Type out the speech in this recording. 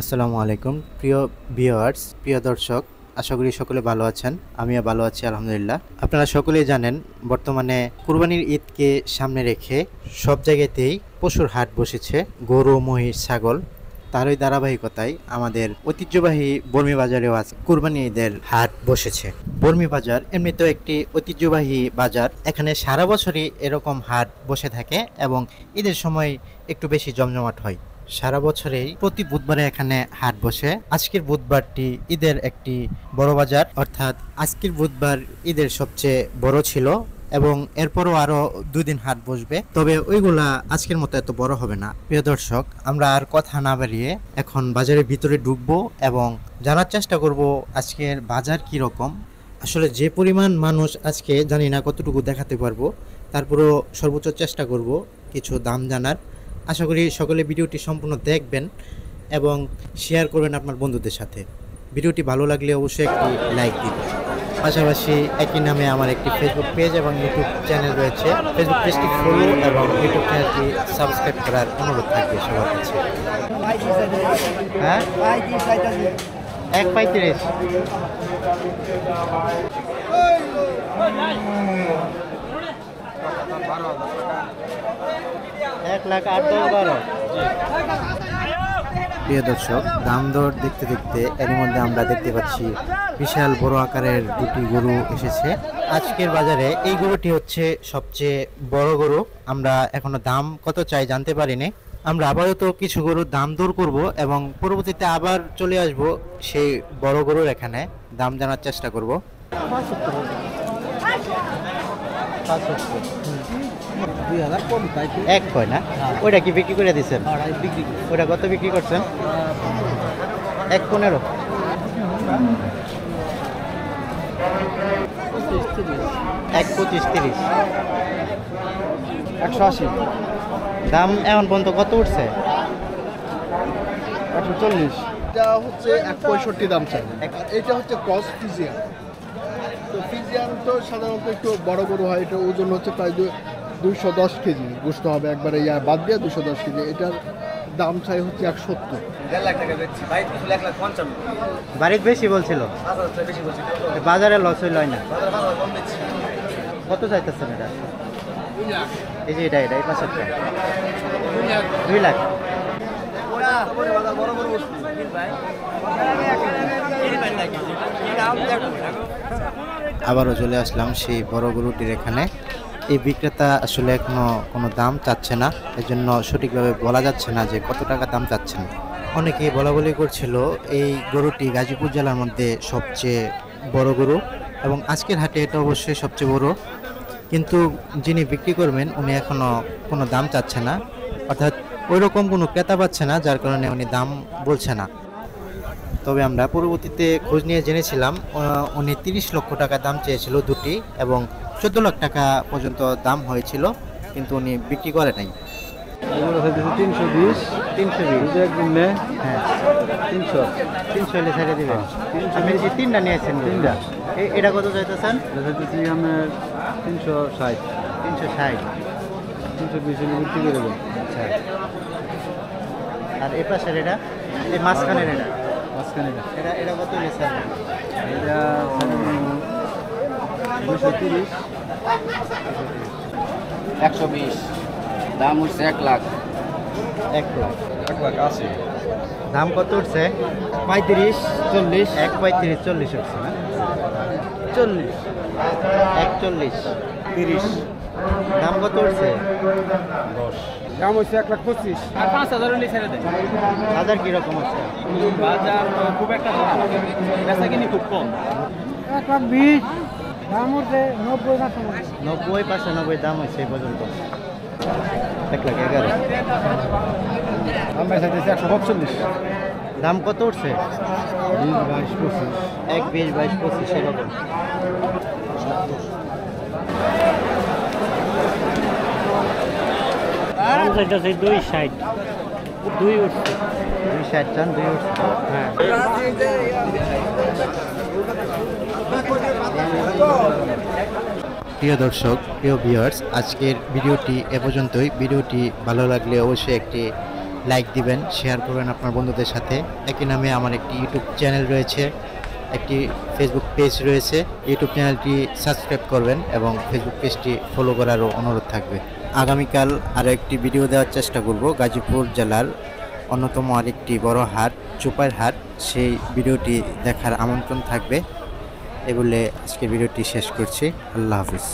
আসসালামু আলাইকুম প্রিয় ভিউয়ার্স, প্রিয় দর্শক, আশা করি সকলে ভালো আছেন। আমিও ভালো আছি আলহামদুলিল্লাহ। আপনারা সকলেই জানেন বর্তমানে কুরবানির ঈদকে সামনে রেখে সব জায়গাতেই পশুর হাট বসেছে, গরু, মহিষ, ছাগল। তারই ধারাবাহিকতায় আমাদের ঐতিহ্যবাহী বর্মি বাজারেও আজ কুরবানি ঈদের হাট বসেছে। বর্মি বাজার এমনিতেও একটি ঐতিহ্যবাহী বাজার। এখানে সারা বছরই এরকম হাট বসে থাকে এবং ঈদের সময় একটু বেশি জমজমাট হয়। সারা বছরেই প্রতি বুধবারে এখানে হাট বসে। আজকের বুধবারটি ঈদের একটি বড় বাজার, অর্থাৎ আজকের বুধবার ঈদের সবচেয়ে বড় ছিল এবং এরপরও আরো 2 দিন হাট বসবে, তবে ওইগুলা আজকের মতো এত বড় হবে না। প্রিয় দর্শক, আমরা আর কথা না বাড়িয়ে এখন বাজারের ভিতরে ঢুকবো এবং জানার চেষ্টা করব আজকের বাজার কি রকম। আসলে যে পরিমাণ মানুষ আজকে জানি না কতটুকু দেখাতে পারবো, তারপরেও সর্বোচ্চ চেষ্টা করব কিছু দাম জানার। আশা করি সকলে ভিডিওটি সম্পূর্ণ দেখবেন এবং শেয়ার করবেন আপনার বন্ধুদের সাথে। ভিডিওটি ভালো লাগলে অবশ্যই একটি লাইক দিবেন। পাশাপাশি একই নামে আমার একটি ফেসবুক পেজ এবং ইউটিউব চ্যানেল রয়েছে। ফেসবুক পেজটি ফলো এবং ইউটিউব চ্যানেলটি সাবস্ক্রাইব করার অনুরোধ থাকবে সবার কাছে। হ্যাঁ, 1.35। 1,08,10,12। প্রিয় দর্শক, দাম দর দেখতে দেখতে এর মধ্যে আমরা দেখতে পাচ্ছি বিশাল বড় আকারের দুটি গরু এসেছে আজকের বাজারে। এই গরুটি হচ্ছে সবচেয়ে বড় গরু। আমরা এখনো দাম কত চাই জানতে পারিনি। আমরা আপাতত কিছু গরুর দাম দর করব এবং পরবর্তীতে আবার চলে আসব সেই বড় গরুর এখানে দাম জানার চেষ্টা করব। এক কয় না, ওইটা কি বিক্রি করে দিচ্ছেন? ওইটা কত বিক্রি করছেন? 1.15। 1.25-30। 180। দাম এখন পর্যন্ত কত উঠছে? 140। এটা হচ্ছে 165 দাম চাই। এটা হচ্ছে ক্রস ফিজিয়ান। তো ফিজিয়ান তো সাধারণত একটু বড় গরু হয়, এটা ওজন হচ্ছে প্রায় 210 কেজি গোস্ত হবে একবারে, বাদ দিয়ে 210 কেজি। এটার দাম চাই হচ্ছে 170। বাড়ির বেশি বলছিল, বাজারে লস হইল না। কত চাইতেছেন এটা? এই যে এটা এই পাশেরটা 2 লাখ। আবারও চলে আসলাম সেই বড় গরুটির এখানে। এই বিক্রেতা আসলে এখনো কোনো দাম চাচ্ছে না, এজন্য সঠিকভাবে বলা যাচ্ছে না যে কত টাকা দাম চাচ্ছেন। অনেকেই বলাবলি করছিল এই গরুটি গাজীপুর জেলার মধ্যে সবচেয়ে বড় গরু এবং আজকের হাটে এটা অবশ্যই সবচেয়ে বড়, কিন্তু যিনি বিক্রি করবেন উনি এখনো কোনো দাম চাচ্ছে না, অর্থাৎ ওই রকম কোনো ক্রেতা পাচ্ছে না, যার কারণে উনি দাম বলছে না। তবে আমরা পরবর্তীতে খোঁজ নিয়ে জেনেছিলাম উনি 30 লক্ষ টাকা দাম চেয়েছিল দুটি এবং 14 লাখ টাকা পর্যন্ত দাম হয়েছিল, কিন্তু উনি বিক্রি করে নাই। 320। 320। হ্যাঁ, 300 হলে ছেড়ে দেবেন। আপনি যে 3টা নিয়েছেন, 3টা, এটা কত চাইতেছেন? আমার 360। 360। 320 হলে বিক্রি করে দেবেন। আচ্ছা, আর এ পাশের এটা, এই মাঝখানের এটা এটা কত নিয়েছেন? এটা 230। 120। দাম হচ্ছে 1 লাখ। 1,80,000। দাম কত উঠছে? 35, 40। 1.35, 40 উঠছে না? 40, 1.40, 30। দাম কত উঠছে? 10। দাম হচ্ছে 1,25,000। আর 5,000 হলে ছেড়ে দেন। বাজার কিরকম আছে? বাজার খুব একটা বেচা কিনি খুব কম। 1,20,000। দাম হচ্ছে 90 না 90-95 দাম হয়েছে এই পর্যন্ত। 1,11,000। দাম বেচা দিয়েছে 145। দাম কত উঠছে? 20, 22, 25। 1, 20, 22, 25 এরকম। দাম চাইতেছে 260। 2 উঠছে। 260 চান? 2 উঠছে। হ্যাঁ। প্রিয় দর্শক, প্রিয় ভিউয়ার্স, আজকের ভিডিওটি এ পর্যন্তই। ভিডিওটি ভালো লাগলে অবশ্যই একটি লাইক দিবেন, শেয়ার করবেন আপনার বন্ধুদের সাথে। একই নামে আমার একটি ইউটিউব চ্যানেল রয়েছে, একটি ফেসবুক পেজ রয়েছে। ইউটিউব চ্যানেলটি সাবস্ক্রাইব করবেন এবং ফেসবুক পেজটি ফলো করারও অনুরোধ থাকবে। আগামীকাল আরও একটি ভিডিও দেওয়ার চেষ্টা করব গাজীপুর জেলার অন্যতম আরেকটি বড় হাট চোপাইর হাট, সেই ভিডিওটি দেখার আমন্ত্রণ থাকবে। এ বলে আজকের ভিডিওটি শেষ করছি। আল্লাহ হাফিজ।